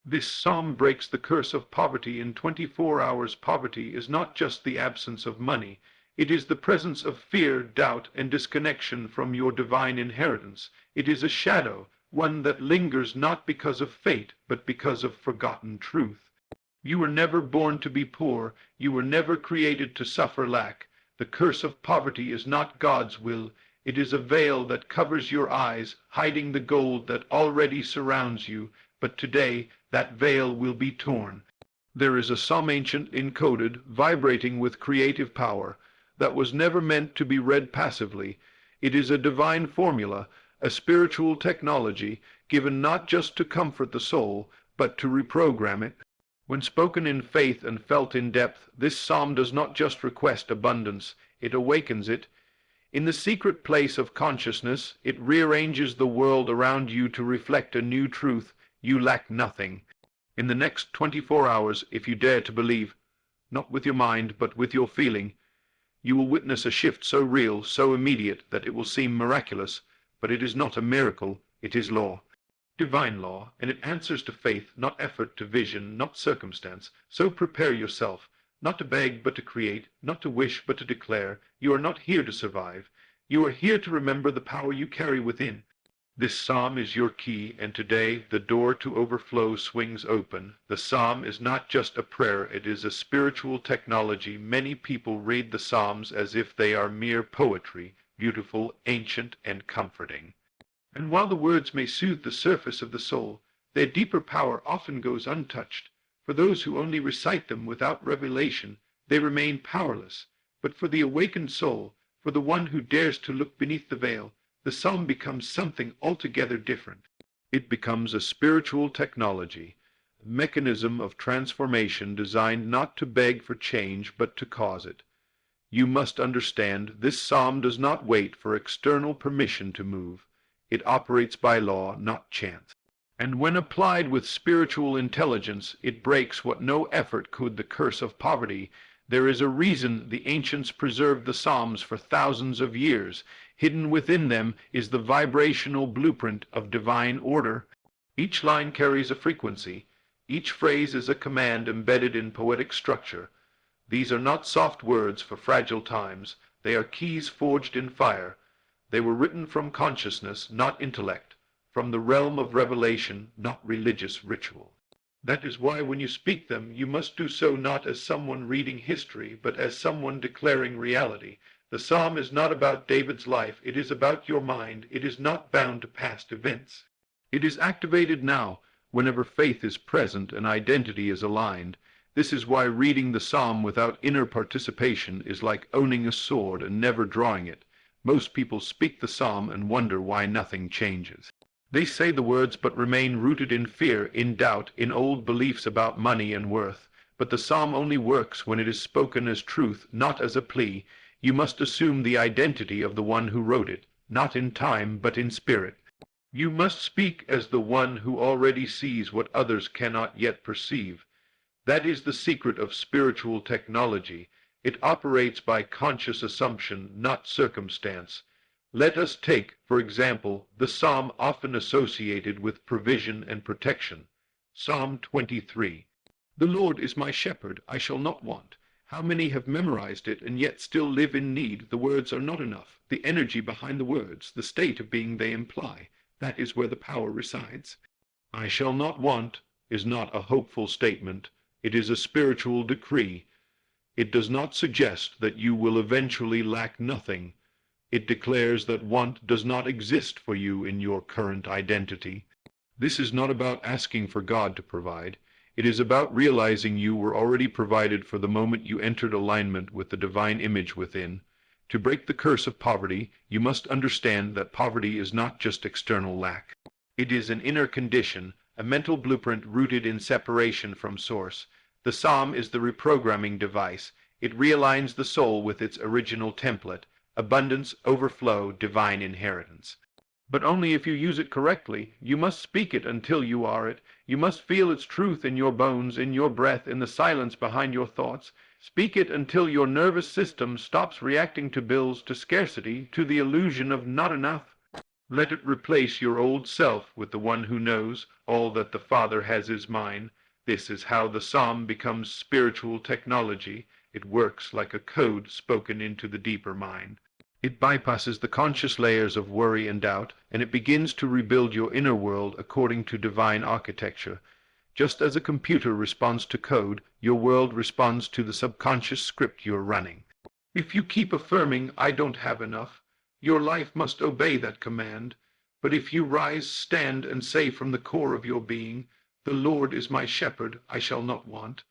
This psalm breaks the curse of poverty in 24 hours. Poverty is not just the absence of money. It is the presence of fear, doubt, and disconnection from your divine inheritance. It is a shadow, one that lingers not because of fate, but because of forgotten truth. You were never born to be poor. You were never created to suffer lack. The curse of poverty is not God's will. It is a veil that covers your eyes, hiding the gold that already surrounds you. But today, that veil will be torn. There is a psalm ancient, encoded, vibrating with creative power, that was never meant to be read passively. It is a divine formula, a spiritual technology, given not just to comfort the soul, but to reprogram it. When spoken in faith and felt in depth, this psalm does not just request abundance, it awakens it. In the secret place of consciousness, it rearranges the world around you to reflect a new truth: you lack nothing. In the next 24 hours, if you dare to believe, not with your mind, but with your feeling, you will witness a shift so real, so immediate, that it will seem miraculous. But it is not a miracle, it is law. Divine law, and it answers to faith, not effort, to vision, not circumstance. So prepare yourself, not to beg, but to create, not to wish, but to declare. You are not here to survive. You are here to remember the power you carry within. This psalm is your key, and today the door to overflow swings open. The psalm is not just a prayer, it is a spiritual technology. Many people read the psalms as if they are mere poetry, beautiful, ancient, and comforting. And while the words may soothe the surface of the soul, their deeper power often goes untouched. For those who only recite them without revelation, they remain powerless. But for the awakened soul, for the one who dares to look beneath the veil, the psalm becomes something altogether different. It becomes a spiritual technology, a mechanism of transformation designed not to beg for change, but to cause it. You must understand, this psalm does not wait for external permission to move. It operates by law, not chance. And when applied with spiritual intelligence, it breaks what no effort could: the curse of poverty. There is a reason the ancients preserved the Psalms for thousands of years. Hidden within them is the vibrational blueprint of divine order. Each line carries a frequency. Each phrase is a command embedded in poetic structure. These are not soft words for fragile times. They are keys forged in fire. They were written from consciousness, not intellect, from the realm of revelation, not religious ritual. That is why when you speak them, you must do so not as someone reading history, but as someone declaring reality. The psalm is not about David's life. It is about your mind. It is not bound to past events. It is activated now, whenever faith is present and identity is aligned. This is why reading the psalm without inner participation is like owning a sword and never drawing it. Most people speak the psalm and wonder why nothing changes. They say the words but remain rooted in fear, in doubt, in old beliefs about money and worth. But the psalm only works when it is spoken as truth, not as a plea. You must assume the identity of the one who wrote it, not in time, but in spirit. You must speak as the one who already sees what others cannot yet perceive. That is the secret of spiritual technology. It operates by conscious assumption, not circumstance. Let us take, for example, the psalm often associated with provision and protection. Psalm 23. The Lord is my shepherd, I shall not want. How many have memorized it and yet still live in need? The words are not enough. The energy behind the words, the state of being they imply, that is where the power resides. I shall not want is not a hopeful statement. It is a spiritual decree. It does not suggest that you will eventually lack nothing. It declares that want does not exist for you in your current identity. This is not about asking for God to provide. It is about realizing you were already provided for the moment you entered alignment with the divine image within. To break the curse of poverty, you must understand that poverty is not just external lack. It is an inner condition, a mental blueprint rooted in separation from source. The psalm is the reprogramming device. It realigns the soul with its original template: abundance, overflow, divine inheritance. But only if you use it correctly. You must speak it until you are it. You must feel its truth in your bones, in your breath, in the silence behind your thoughts. Speak it until your nervous system stops reacting to bills, to scarcity, to the illusion of not enough. Let it replace your old self with the one who knows all that the Father has is mine. This is how the psalm becomes spiritual technology. It works like a code spoken into the deeper mind. It bypasses the conscious layers of worry and doubt, and it begins to rebuild your inner world according to divine architecture. Just as a computer responds to code, your world responds to the subconscious script you're running. If you keep affirming, "I don't have enough," your life must obey that command. But if you rise, stand, and say from the core of your being, "The Lord is my shepherd, I shall not want,"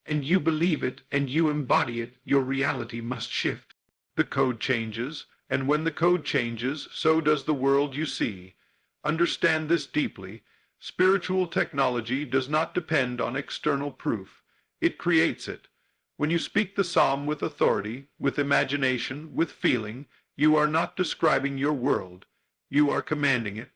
and you believe it and you embody it, your reality must shift. The code changes, and when the code changes, so does the world you see. Understand this deeply. Spiritual technology does not depend on external proof. It creates it. When you speak the psalm with authority, with imagination, with feeling, you are not describing your world. You are commanding it.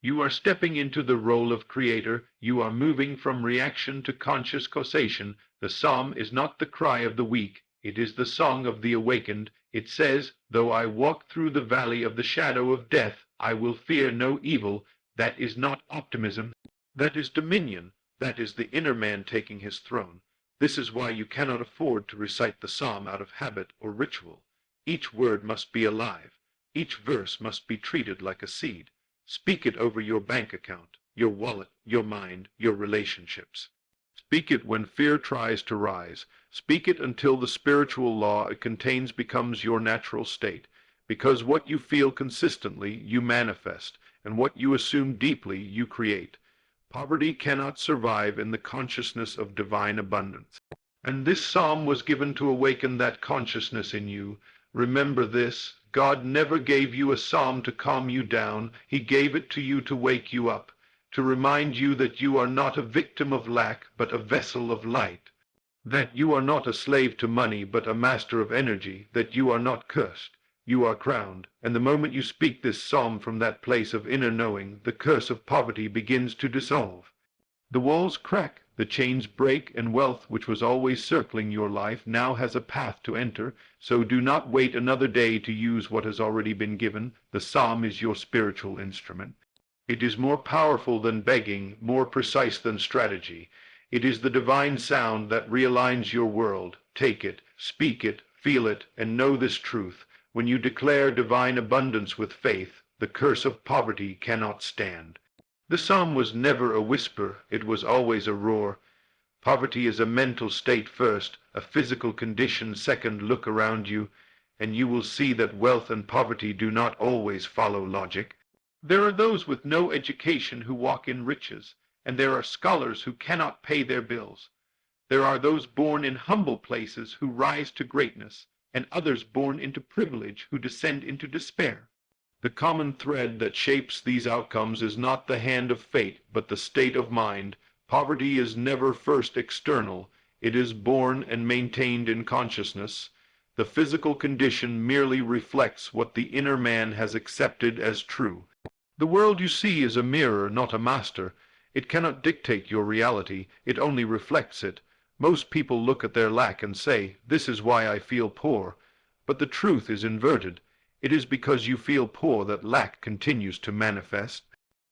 You are stepping into the role of creator. You are moving from reaction to conscious causation. The psalm is not the cry of the weak. It is the song of the awakened. It says, "Though I walk through the valley of the shadow of death, I will fear no evil." That is not optimism. That is dominion. That is the inner man taking his throne. This is why you cannot afford to recite the psalm out of habit or ritual. Each word must be alive. Each verse must be treated like a seed. Speak it over your bank account, your wallet, your mind, your relationships. Speak it when fear tries to rise. Speak it until the spiritual law it contains becomes your natural state. Because what you feel consistently, you manifest, and what you assume deeply, you create. Poverty cannot survive in the consciousness of divine abundance. And this psalm was given to awaken that consciousness in you. Remember this: God never gave you a psalm to calm you down. He gave it to you to wake you up, to remind you that you are not a victim of lack, but a vessel of light. That you are not a slave to money, but a master of energy. That you are not cursed. You are crowned, and the moment you speak this psalm from that place of inner knowing, the curse of poverty begins to dissolve. The walls crack, the chains break, and wealth, which was always circling your life, now has a path to enter. So do not wait another day to use what has already been given. The psalm is your spiritual instrument. It is more powerful than begging, more precise than strategy. It is the divine sound that realigns your world. Take it, speak it, feel it, and know this truth. When you declare divine abundance with faith, the curse of poverty cannot stand. The psalm was never a whisper, it was always a roar. Poverty is a mental state first, a physical condition second. Look around you, and you will see that wealth and poverty do not always follow logic. There are those with no education who walk in riches, and there are scholars who cannot pay their bills. There are those born in humble places who rise to greatness, and others born into privilege who descend into despair. The common thread that shapes these outcomes is not the hand of fate, but the state of mind. Poverty is never first external. It is born and maintained in consciousness. The physical condition merely reflects what the inner man has accepted as true. The world you see is a mirror, not a master. It cannot dictate your reality. It only reflects it. Most people look at their lack and say, "This is why I feel poor." But the truth is inverted. It is because you feel poor that lack continues to manifest.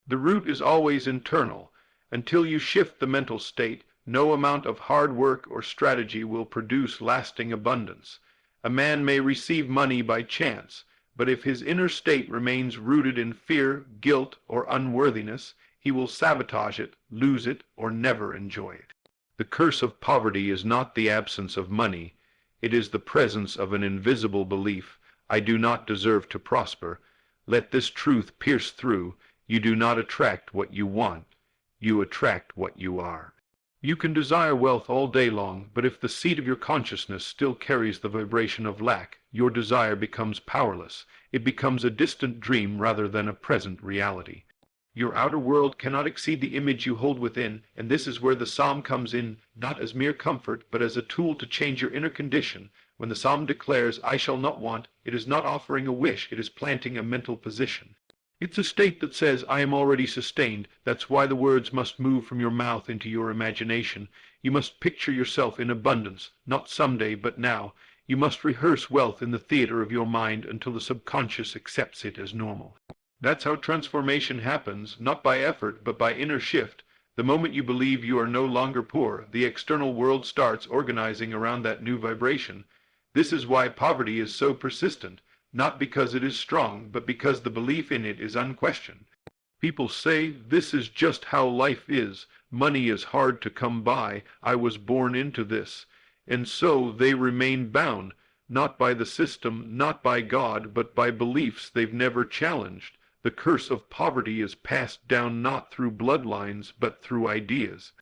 The root is always internal. Until you shift the mental state, no amount of hard work or strategy will produce lasting abundance. A man may receive money by chance, but if his inner state remains rooted in fear, guilt, or unworthiness, he will sabotage it, lose it, or never enjoy it. The curse of poverty is not the absence of money. It is the presence of an invisible belief: I do not deserve to prosper. Let this truth pierce through. You do not attract what you want. You attract what you are. You can desire wealth all day long, but if the seed of your consciousness still carries the vibration of lack, your desire becomes powerless. It becomes a distant dream rather than a present reality. Your outer world cannot exceed the image you hold within, and this is where the psalm comes in, not as mere comfort, but as a tool to change your inner condition. When the psalm declares, "I shall not want," it is not offering a wish, it is planting a mental position. It's a state that says, "I am already sustained." That's why the words must move from your mouth into your imagination. You must picture yourself in abundance, not someday, but now. You must rehearse wealth in the theater of your mind until the subconscious accepts it as normal. That's how transformation happens, not by effort, but by inner shift. The moment you believe you are no longer poor, the external world starts organizing around that new vibration. This is why poverty is so persistent, not because it is strong, but because the belief in it is unquestioned. People say, this is just how life is. Money is hard to come by. I was born into this. And so they remain bound, not by the system, not by God, but by beliefs they've never challenged. The curse of poverty is passed down not through bloodlines, but through ideas.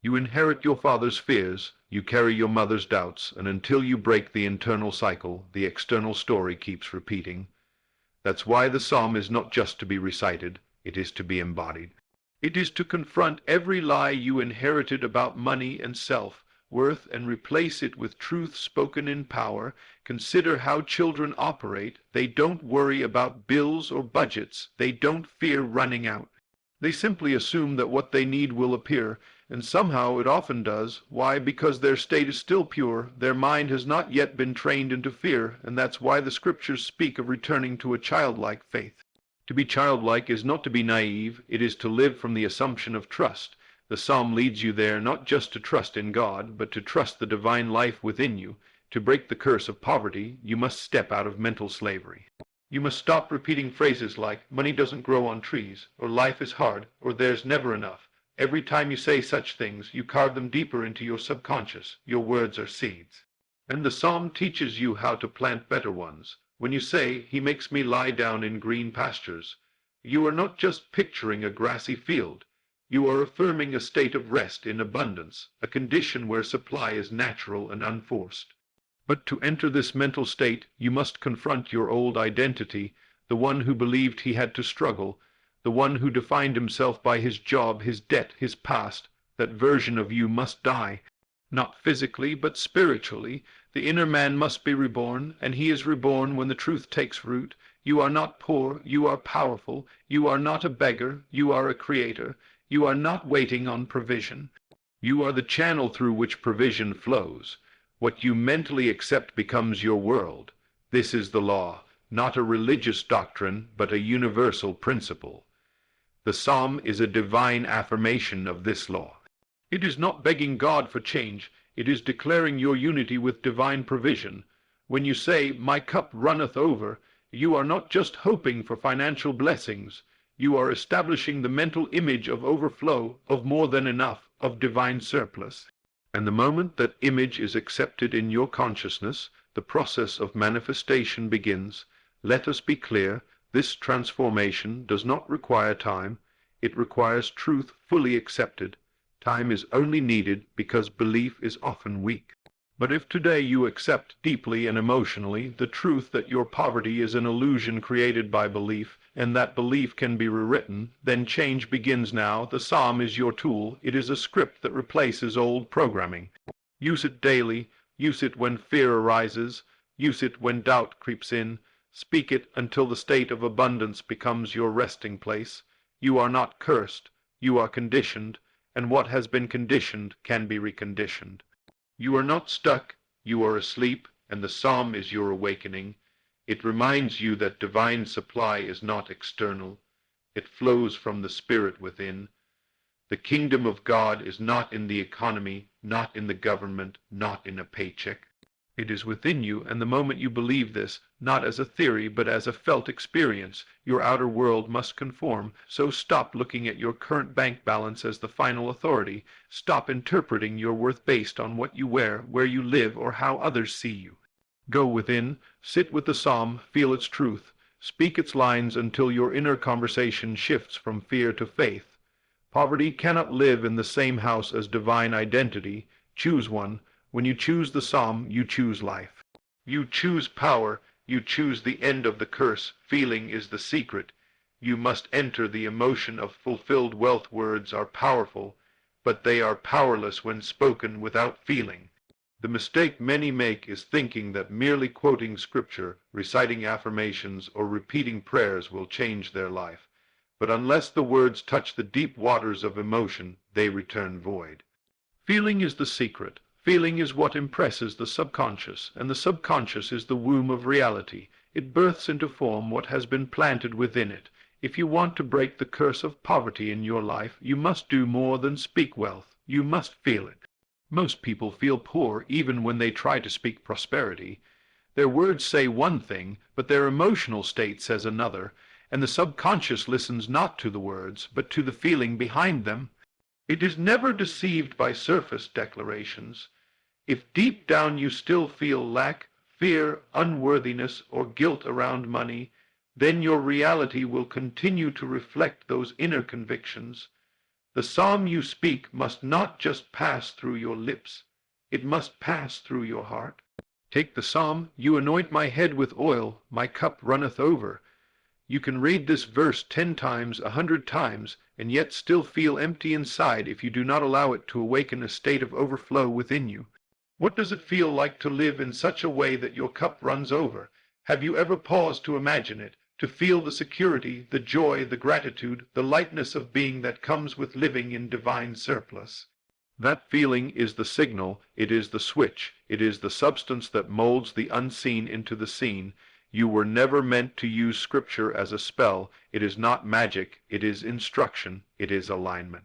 You inherit your father's fears, you carry your mother's doubts, and until you break the internal cycle, the external story keeps repeating. That's why the psalm is not just to be recited, it is to be embodied. It is to confront every lie you inherited about money and self, worth, and replace it with truth spoken in power. Consider how children operate. They don't worry about bills or budgets. They don't fear running out. They simply assume that what they need will appear, and somehow it often does. Why? Because their state is still pure. Their mind has not yet been trained into fear, and that's why the scriptures speak of returning to a childlike faith. To be childlike is not to be naive, it is to live from the assumption of trust. The psalm leads you there not just to trust in God, but to trust the divine life within you. To break the curse of poverty, you must step out of mental slavery. You must stop repeating phrases like, money doesn't grow on trees, or life is hard, or there's never enough. Every time you say such things, you carve them deeper into your subconscious. Your words are seeds. And the psalm teaches you how to plant better ones. When you say, he makes me lie down in green pastures, you are not just picturing a grassy field. You are affirming a state of rest in abundance, a condition where supply is natural and unforced. But to enter this mental state, you must confront your old identity, the one who believed he had to struggle, the one who defined himself by his job, his debt, his past. That version of you must die. Not physically, but spiritually. The inner man must be reborn, and he is reborn when the truth takes root. You are not poor, you are powerful. You are not a beggar, you are a creator. You are not waiting on provision. You are the channel through which provision flows. What you mentally accept becomes your world. This is the law, not a religious doctrine, but a universal principle. The psalm is a divine affirmation of this law. It is not begging God for change, it is declaring your unity with divine provision. When you say, my cup runneth over, you are not just hoping for financial blessings. You are establishing the mental image of overflow, of more than enough, of divine surplus. And the moment that image is accepted in your consciousness, the process of manifestation begins. Let us be clear, this transformation does not require time. It requires truth fully accepted. Time is only needed because belief is often weak. But if today you accept deeply and emotionally the truth that your poverty is an illusion created by belief, and that belief can be rewritten, then change begins now. The psalm is your tool. It is a script that replaces old programming. Use it daily. Use it when fear arises. Use it when doubt creeps in. Speak it until the state of abundance becomes your resting place. You are not cursed. You are conditioned. And what has been conditioned can be reconditioned. You are not stuck, you are asleep, and the psalm is your awakening. It reminds you that divine supply is not external. It flows from the Spirit within. The kingdom of God is not in the economy, not in the government, not in a paycheck. It is within you, and the moment you believe this, not as a theory, but as a felt experience, your outer world must conform. So stop looking at your current bank balance as the final authority. Stop interpreting your worth based on what you wear, where you live, or how others see you. Go within, sit with the psalm, feel its truth, speak its lines until your inner conversation shifts from fear to faith. Poverty cannot live in the same house as divine identity. Choose one. When you choose the psalm, you choose life. You choose power. You choose the end of the curse. Feeling is the secret. You must enter the emotion of fulfilled wealth. Words are powerful, but they are powerless when spoken without feeling. The mistake many make is thinking that merely quoting scripture, reciting affirmations, or repeating prayers will change their life. But unless the words touch the deep waters of emotion, they return void. Feeling is the secret. Feeling is what impresses the subconscious, and the subconscious is the womb of reality. It births into form what has been planted within it. If you want to break the curse of poverty in your life, you must do more than speak wealth. You must feel it. Most people feel poor even when they try to speak prosperity. Their words say one thing, but their emotional state says another, and the subconscious listens not to the words, but to the feeling behind them. It is never deceived by surface declarations. If deep down you still feel lack, fear, unworthiness, or guilt around money, then your reality will continue to reflect those inner convictions. The psalm you speak must not just pass through your lips, it must pass through your heart. Take the psalm, "You anoint my head with oil, my cup runneth over." You can read this verse 10 times, 100 times, and yet still feel empty inside if you do not allow it to awaken a state of overflow within you. What does it feel like to live in such a way that your cup runs over? Have you ever paused to imagine it, to feel the security, the joy, the gratitude, the lightness of being that comes with living in divine surplus? That feeling is the signal, it is the switch, it is the substance that molds the unseen into the seen. You were never meant to use Scripture as a spell. It is not magic, it is instruction, it is alignment.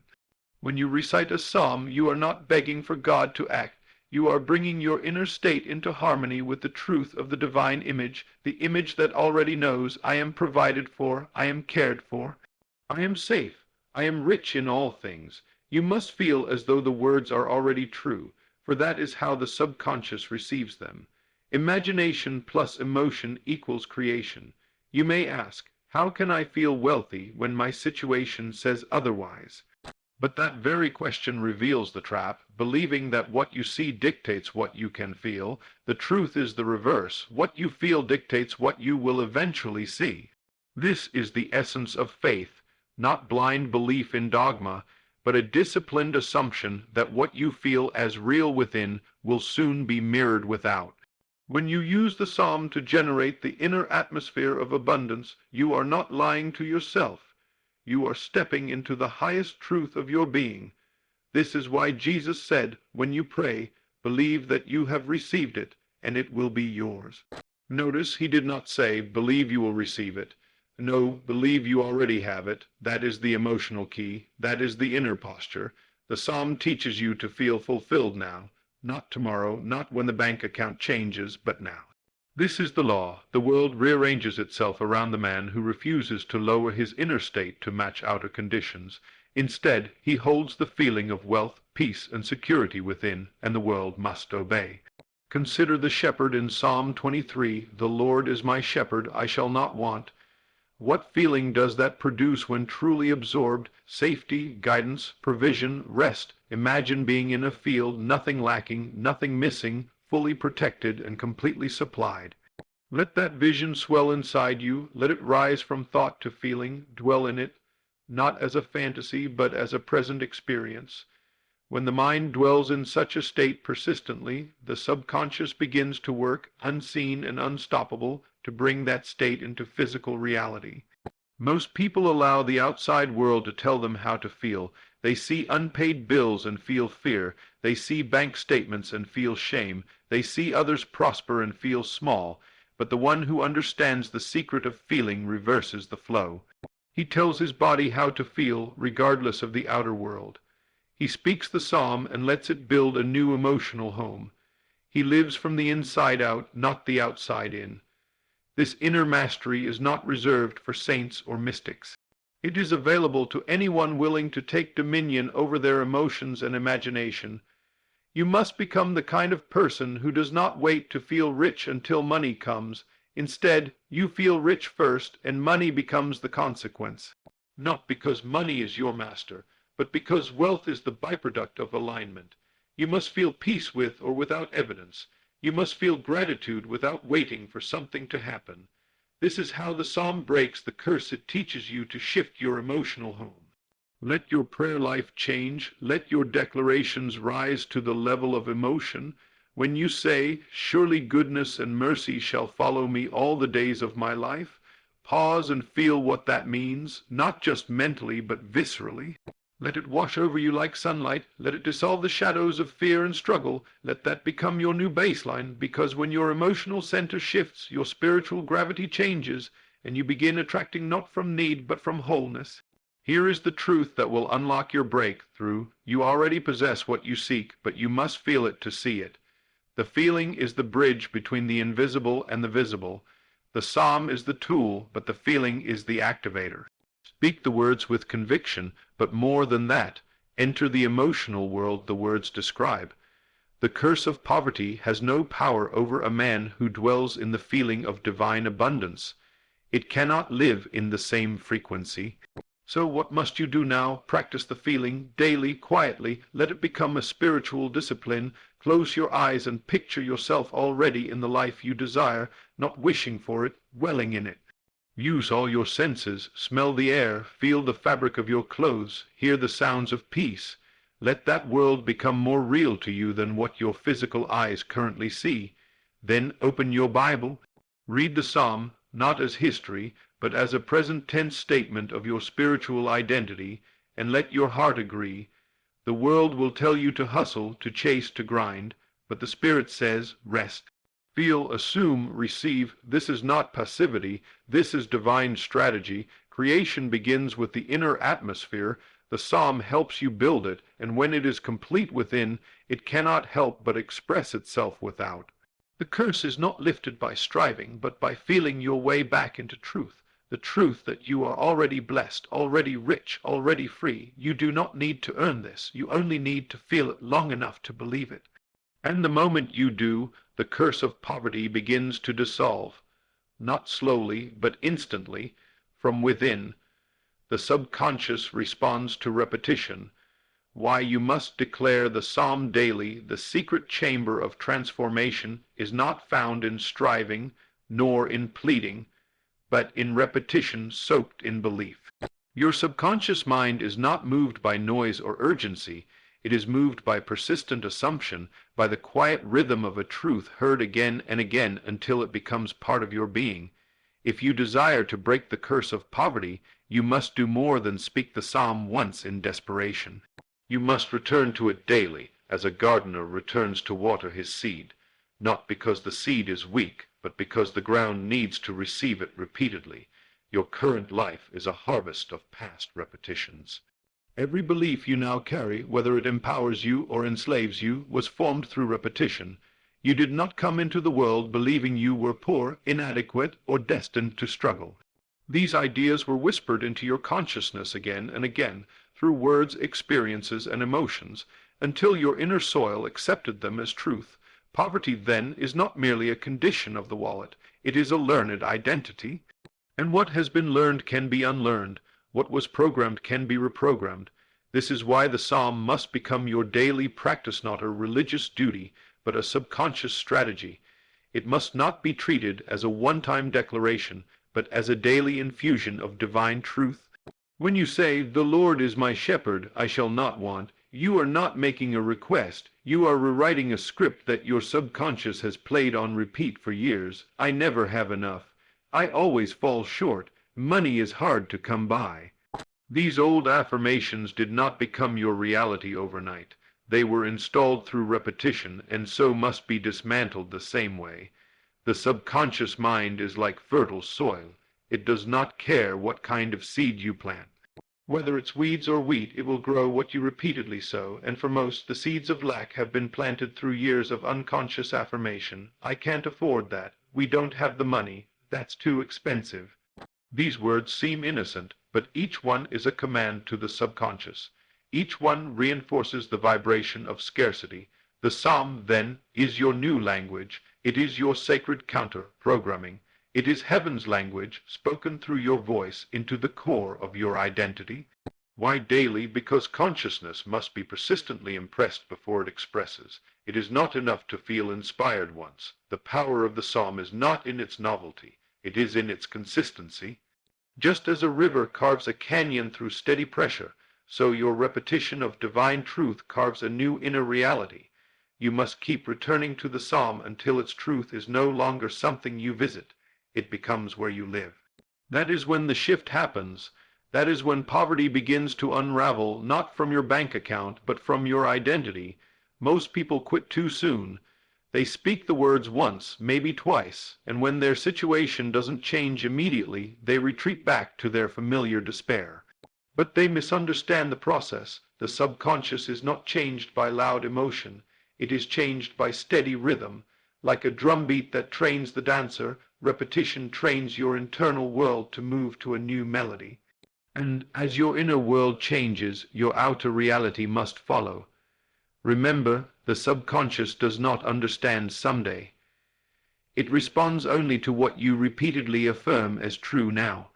When you recite a psalm, you are not begging for God to act. You are bringing your inner state into harmony with the truth of the divine image, the image that already knows, I am provided for, I am cared for, I am safe, I am rich in all things. You must feel as though the words are already true, for that is how the subconscious receives them. Imagination plus emotion equals creation. You may ask, how can I feel wealthy when my situation says otherwise? But that very question reveals the trap, believing that what you see dictates what you can feel. The truth is the reverse. What you feel dictates what you will eventually see. This is the essence of faith, not blind belief in dogma, but a disciplined assumption that what you feel as real within will soon be mirrored without. When you use the psalm to generate the inner atmosphere of abundance, you are not lying to yourself. You are stepping into the highest truth of your being. This is why Jesus said, when you pray, believe that you have received it, and it will be yours. Notice he did not say, believe you will receive it. No, believe you already have it. That is the emotional key. That is the inner posture. The psalm teaches you to feel fulfilled now. Not tomorrow, not when the bank account changes, but now. This is the law. The world rearranges itself around the man who refuses to lower his inner state to match outer conditions. Instead, he holds the feeling of wealth, peace, and security within, and the world must obey. Consider the shepherd in Psalm 23, "The Lord is my shepherd, I shall not want." What feeling does that produce when truly absorbed? Safety, guidance, provision, rest. Imagine being in a field, nothing lacking, nothing missing, fully protected and completely supplied. Let that vision swell inside you. Let it rise from thought to feeling. Dwell in it, not as a fantasy, but as a present experience. When the mind dwells in such a state persistently, the subconscious begins to work, unseen and unstoppable, to bring that state into physical reality. Most people allow the outside world to tell them how to feel. They see unpaid bills and feel fear. They see bank statements and feel shame. They see others prosper and feel small. But the one who understands the secret of feeling reverses the flow. He tells his body how to feel, regardless of the outer world. He speaks the psalm and lets it build a new emotional home. He lives from the inside out, not the outside in. This inner mastery is not reserved for saints or mystics. It is available to anyone willing to take dominion over their emotions and imagination. You must become the kind of person who does not wait to feel rich until money comes. Instead, you feel rich first, and money becomes the consequence. Not because money is your master, but because wealth is the byproduct of alignment. You must feel peace with or without evidence. You must feel gratitude without waiting for something to happen. This is how the psalm breaks the curse it teaches you to shift your emotional home. Let your prayer life change. Let your declarations rise to the level of emotion. When you say, "Surely goodness and mercy shall follow me all the days of my life," pause and feel what that means, not just mentally but viscerally. Let it wash over you like sunlight. Let it dissolve the shadows of fear and struggle. Let that become your new baseline, because when your emotional center shifts, your spiritual gravity changes, and you begin attracting not from need but from wholeness. Here is the truth that will unlock your breakthrough. You already possess what you seek, but you must feel it to see it. The feeling is the bridge between the invisible and the visible. The psalm is the tool, but the feeling is the activator. Speak the words with conviction, but more than that, enter the emotional world the words describe. The curse of poverty has no power over a man who dwells in the feeling of divine abundance. It cannot live in the same frequency. So what must you do now? Practice the feeling daily, quietly. Let it become a spiritual discipline. Close your eyes and picture yourself already in the life you desire, not wishing for it, dwelling in it. Use all your senses. Smell the air, feel the fabric of your clothes, hear the sounds of peace. Let that world become more real to you than what your physical eyes currently see. Then open your Bible. Read the psalm, not as history, but as a present tense statement of your spiritual identity, and let your heart agree. The world will tell you to hustle, to chase, to grind, but the Spirit says, rest. Feel, assume, receive. This is not passivity, this is divine strategy. Creation begins with the inner atmosphere. The psalm helps you build it, and when it is complete within, it cannot help but express itself without. The curse is not lifted by striving, but by feeling your way back into truth. The truth that you are already blessed, already rich, already free. You do not need to earn this. You only need to feel it long enough to believe it. And the moment you do, the curse of poverty begins to dissolve. Not slowly, but instantly, from within. The subconscious responds to repetition. Why you must declare the psalm daily. The secret chamber of transformation is not found in striving, nor in pleading, but in repetition soaked in belief. Your subconscious mind is not moved by noise or urgency. It is moved by persistent assumption, by the quiet rhythm of a truth heard again and again until it becomes part of your being. If you desire to break the curse of poverty, you must do more than speak the psalm once in desperation. You must return to it daily, as a gardener returns to water his seed, not because the seed is weak, but because the ground needs to receive it repeatedly. Your current life is a harvest of past repetitions. Every belief you now carry, whether it empowers you or enslaves you, was formed through repetition. You did not come into the world believing you were poor, inadequate, or destined to struggle. These ideas were whispered into your consciousness again and again, through words, experiences, and emotions, until your inner soil accepted them as truth. Poverty, then, is not merely a condition of the wallet. It is a learned identity. And what has been learned can be unlearned. What was programmed can be reprogrammed. This is why the psalm must become your daily practice, not a religious duty, but a subconscious strategy. It must not be treated as a one-time declaration, but as a daily infusion of divine truth. When you say, "The Lord is my shepherd, I shall not want," you are not making a request. You are rewriting a script that your subconscious has played on repeat for years. I never have enough. I always fall short. Money is hard to come by. These old affirmations did not become your reality overnight. They were installed through repetition, and so must be dismantled the same way. The subconscious mind is like fertile soil. It does not care what kind of seed you plant. Whether it's weeds or wheat, it will grow what you repeatedly sow, and for most, the seeds of lack have been planted through years of unconscious affirmation. I can't afford that. We don't have the money. That's too expensive. These words seem innocent, but each one is a command to the subconscious. Each one reinforces the vibration of scarcity. The psalm, then, is your new language. It is your sacred counter-programming. It is heaven's language, spoken through your voice into the core of your identity. Why daily? Because consciousness must be persistently impressed before it expresses. It is not enough to feel inspired once. The power of the psalm is not in its novelty. It is in its consistency. Just as a river carves a canyon through steady pressure, so your repetition of divine truth carves a new inner reality. You must keep returning to the psalm until its truth is no longer something you visit. It becomes where you live. That is when the shift happens. That is when poverty begins to unravel, not from your bank account, but from your identity. Most people quit too soon. They speak the words once, maybe twice, and when their situation doesn't change immediately, they retreat back to their familiar despair. But they misunderstand the process. The subconscious is not changed by loud emotion. It is changed by steady rhythm. Like a drumbeat that trains the dancer, repetition trains your internal world to move to a new melody. And as your inner world changes, your outer reality must follow. Remember, the subconscious does not understand someday. It responds only to what you repeatedly affirm as true now.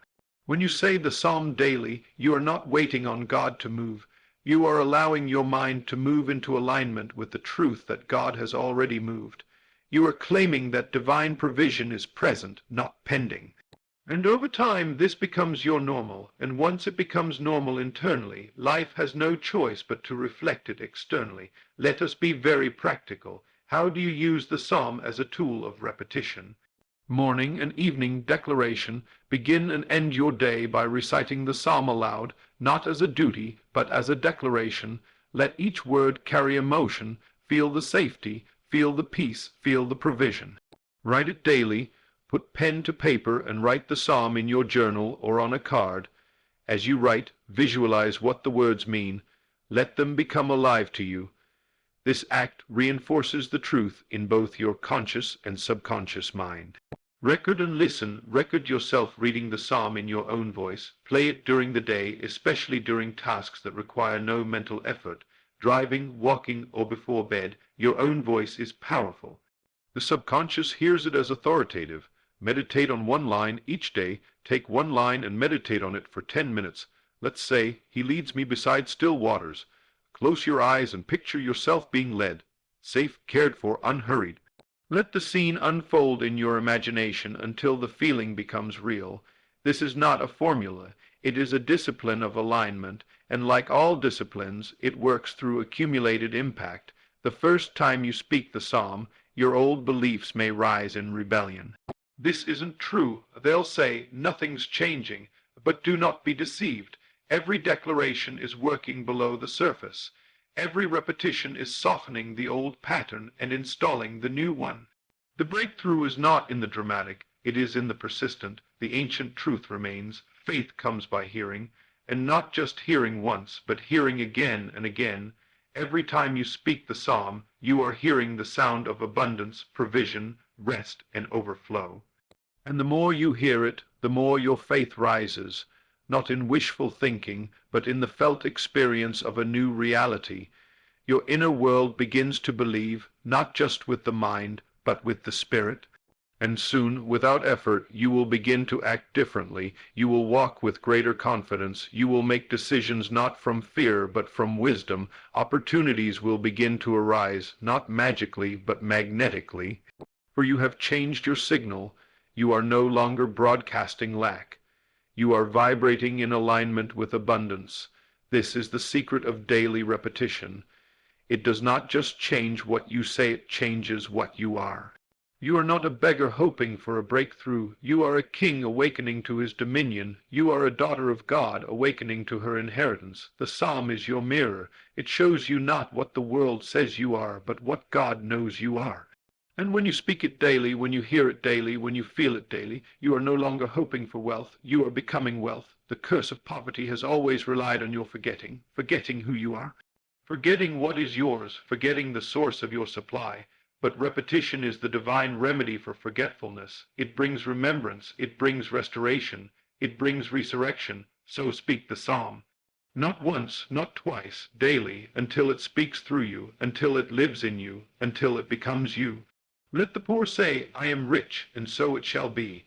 When you say the psalm daily, you are not waiting on God to move. You are allowing your mind to move into alignment with the truth that God has already moved. You are claiming that divine provision is present, not pending. And over time, this becomes your normal, and once it becomes normal internally, life has no choice but to reflect it externally. Let us be very practical. How do you use the psalm as a tool of repetition? Morning and evening declaration. Begin and end your day by reciting the psalm aloud, not as a duty, but as a declaration. Let each word carry emotion. Feel the safety, feel the peace, feel the provision. Write it daily. Put pen to paper and write the psalm in your journal or on a card. As you write, visualize what the words mean. Let them become alive to you. This act reinforces the truth in both your conscious and subconscious mind. Record and listen. Record yourself reading the psalm in your own voice. Play it during the day, especially during tasks that require no mental effort. Driving, walking, or before bed, your own voice is powerful. The subconscious hears it as authoritative. Meditate on one line each day. Take one line and meditate on it for 10 minutes. Let's say, He leads me beside still waters. Close your eyes and picture yourself being led, safe, cared for, unhurried. Let the scene unfold in your imagination until the feeling becomes real. This is not a formula. It is a discipline of alignment, and like all disciplines, it works through accumulated impact. The first time you speak the psalm, your old beliefs may rise in rebellion. This isn't true. They'll say, nothing's changing. But do not be deceived. Every declaration is working below the surface. Every repetition is softening the old pattern and installing the new one. The breakthrough is not in the dramatic. It is in the persistent. The ancient truth remains. Faith comes by hearing, and not just hearing once, but hearing again and again. Every time you speak the psalm, you are hearing the sound of abundance, provision, rest, and overflow. And the more you hear it, the more your faith rises, not in wishful thinking, but in the felt experience of a new reality. Your inner world begins to believe, not just with the mind, but with the spirit. And soon, without effort, you will begin to act differently. You will walk with greater confidence. You will make decisions not from fear, but from wisdom. Opportunities will begin to arise, not magically, but magnetically. For you have changed your signal. You are no longer broadcasting lack. You are vibrating in alignment with abundance. This is the secret of daily repetition. It does not just change what you say, it changes what you are. You are not a beggar hoping for a breakthrough. You are a king awakening to his dominion. You are a daughter of God awakening to her inheritance. The psalm is your mirror. It shows you not what the world says you are, but what God knows you are. And when you speak it daily, when you hear it daily, when you feel it daily, you are no longer hoping for wealth. You are becoming wealth. The curse of poverty has always relied on your forgetting who you are, forgetting what is yours, forgetting the source of your supply. But repetition is the divine remedy for forgetfulness. It brings remembrance. It brings restoration. It brings resurrection. So speak the psalm. Not once, not twice, daily, until it speaks through you, until it lives in you, until it becomes you. Let the poor say, I am rich, and so it shall be.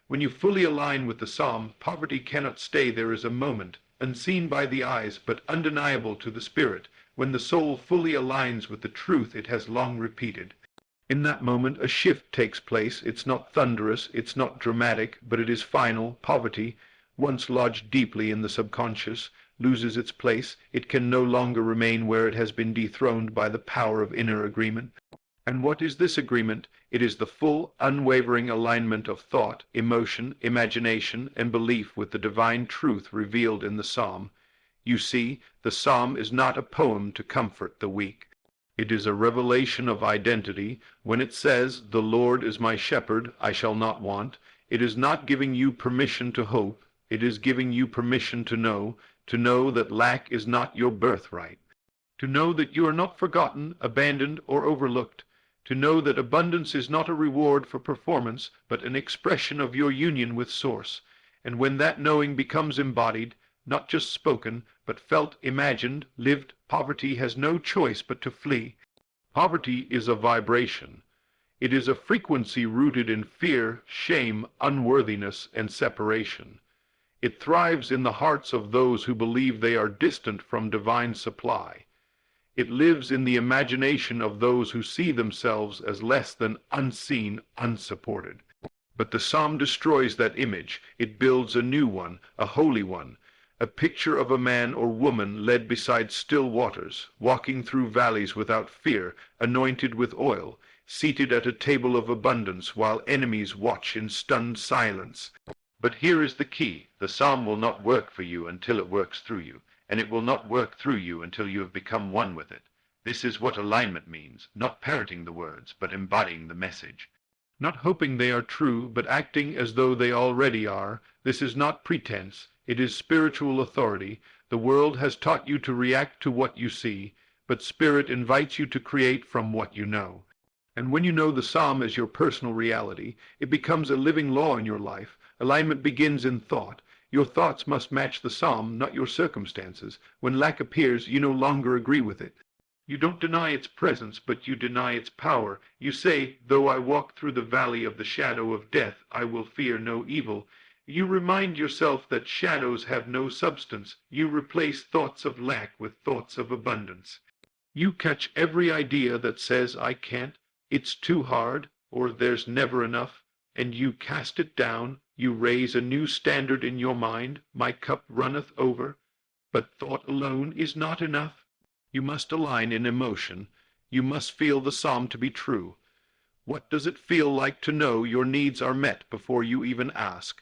When you fully align with the psalm, poverty cannot stay. There is a moment, unseen by the eyes, but undeniable to the spirit, when the soul fully aligns with the truth it has long repeated. In that moment, a shift takes place. It's not thunderous, it's not dramatic, but it is final. Poverty, once lodged deeply in the subconscious, loses its place. It can no longer remain where it has been dethroned by the power of inner agreement. And what is this agreement? It is the full, unwavering alignment of thought, emotion, imagination, and belief with the divine truth revealed in the psalm. You see, the psalm is not a poem to comfort the weak. It is a revelation of identity. When it says, "The Lord is my shepherd, I shall not want," it is not giving you permission to hope, it is giving you permission to know that lack is not your birthright, to know that you are not forgotten, abandoned, or overlooked, to know that abundance is not a reward for performance, but an expression of your union with Source. And when that knowing becomes embodied, not just spoken, but felt, imagined, lived, poverty has no choice but to flee. Poverty is a vibration. It is a frequency rooted in fear, shame, unworthiness, and separation. It thrives in the hearts of those who believe they are distant from divine supply. It lives in the imagination of those who see themselves as less than, unseen, unsupported. But the psalm destroys that image. It builds a new one, a holy one, a picture of a man or woman led beside still waters, walking through valleys without fear, anointed with oil, seated at a table of abundance while enemies watch in stunned silence. But here is the key. The psalm will not work for you until it works through you, and it will not work through you until you have become one with it. This is what alignment means, not parroting the words, but embodying the message. Not hoping they are true, but acting as though they already are. This is not pretense, it is spiritual authority. The world has taught you to react to what you see, but Spirit invites you to create from what you know. And when you know the psalm as your personal reality, it becomes a living law in your life. Alignment begins in thought. Your thoughts must match the psalm, not your circumstances. When lack appears, you no longer agree with it. You don't deny its presence, but you deny its power. You say, "Though I walk through the valley of the shadow of death, I will fear no evil." You remind yourself that shadows have no substance. You replace thoughts of lack with thoughts of abundance. You catch every idea that says, "I can't," "It's too hard," or "There's never enough," and you cast it down. You raise a new standard in your mind. "My cup runneth over." But thought alone is not enough. You must align in emotion. You must feel the psalm to be true. What does it feel like to know your needs are met before you even ask?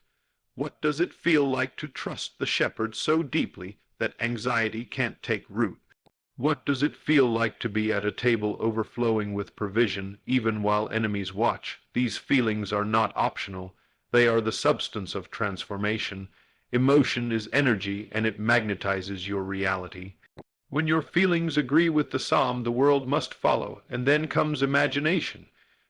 What does it feel like to trust the shepherd so deeply that anxiety can't take root? What does it feel like to be at a table overflowing with provision, even while enemies watch? These feelings are not optional. They are the substance of transformation. Emotion is energy, and it magnetizes your reality. When your feelings agree with the psalm, the world must follow, and then comes imagination,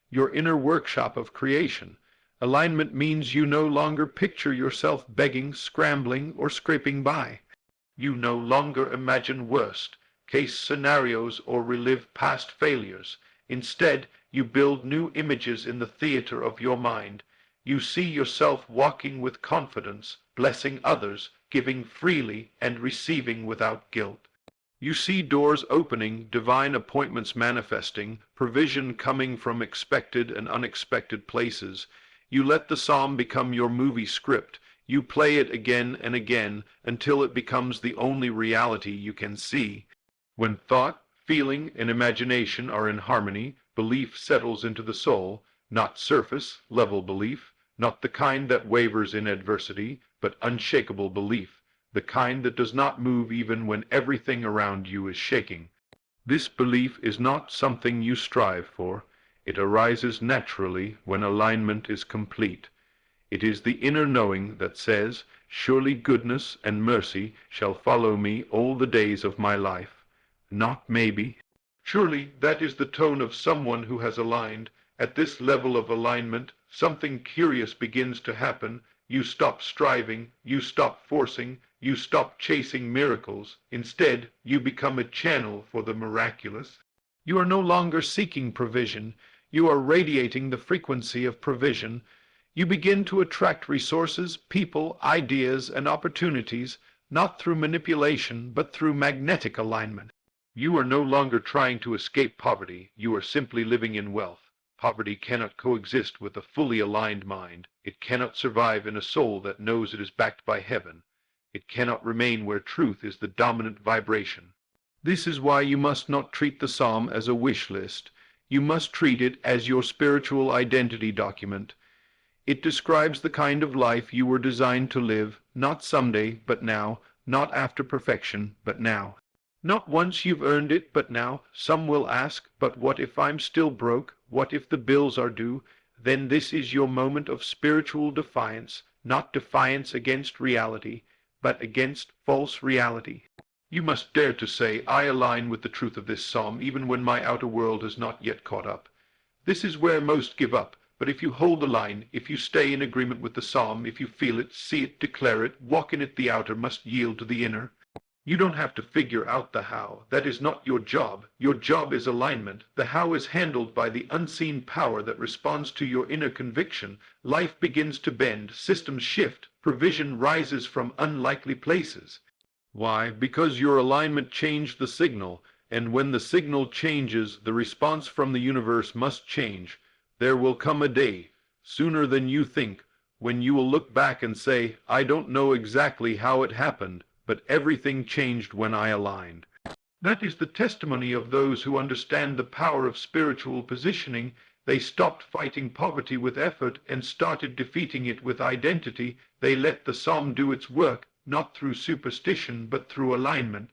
your inner workshop of creation. Alignment means you no longer picture yourself begging, scrambling, or scraping by. You no longer imagine worst case scenarios or relive past failures. Instead, you build new images in the theater of your mind. You see yourself walking with confidence, blessing others, giving freely, and receiving without guilt. You see doors opening, divine appointments manifesting, provision coming from expected and unexpected places. You let the psalm become your movie script. You play it again and again until it becomes the only reality you can see. When thought, feeling, and imagination are in harmony, belief settles into the soul, not surface, level belief, not the kind that wavers in adversity, but unshakable belief, the kind that does not move even when everything around you is shaking. This belief is not something you strive for. It arises naturally when alignment is complete. It is the inner knowing that says, "Surely goodness and mercy shall follow me all the days of my life." Not maybe. Surely that is the tone of someone who has aligned. At this level of alignment, something curious begins to happen. You stop striving, you stop forcing, you stop chasing miracles. Instead, you become a channel for the miraculous. You are no longer seeking provision. You are radiating the frequency of provision. You begin to attract resources, people, ideas, and opportunities, not through manipulation, but through magnetic alignment. You are no longer trying to escape poverty. You are simply living in wealth. Poverty cannot coexist with a fully aligned mind. It cannot survive in a soul that knows it is backed by heaven. It cannot remain where truth is the dominant vibration. This is why you must not treat the psalm as a wish list. You must treat it as your spiritual identity document. It describes the kind of life you were designed to live, not someday, but now, not after perfection, but now. Not once you've earned it, but now. Some will ask, but what if I'm still broke? What if the bills are due? Then this is your moment of spiritual defiance, not defiance against reality, but against false reality. You must dare to say, I align with the truth of this psalm, even when my outer world has not yet caught up. This is where most give up, but if you hold the line, if you stay in agreement with the psalm, if you feel it, see it, declare it, walk in it, the outer must yield to the inner. You don't have to figure out the how. That is not your job. Your job is alignment. The how is handled by the unseen power that responds to your inner conviction. Life begins to bend, systems shift, provision rises from unlikely places. Why? Because your alignment changed the signal, and when the signal changes, the response from the universe must change. There will come a day, sooner than you think, when you will look back and say, I don't know exactly how it happened, but everything changed when I aligned. That is the testimony of those who understand the power of spiritual positioning. They stopped fighting poverty with effort and started defeating it with identity. They let the psalm do its work, not through superstition, but through alignment.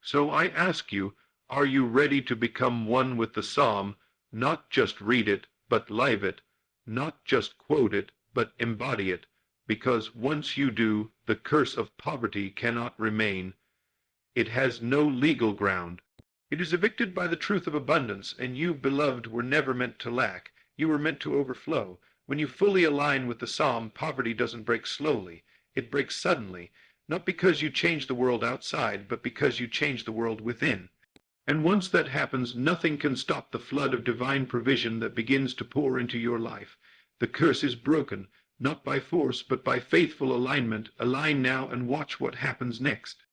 So I ask you, are you ready to become one with the psalm? Not just read it, but live it. Not just quote it, but embody it. Because once you do, the curse of poverty cannot remain. It has no legal ground. It is evicted by the truth of abundance, and you, beloved, were never meant to lack. You were meant to overflow. When you fully align with the psalm, poverty doesn't break slowly. It breaks suddenly, not because you change the world outside, but because you change the world within. And once that happens, nothing can stop the flood of divine provision that begins to pour into your life. The curse is broken. Not by force, but by faithful alignment. Align now and watch what happens next.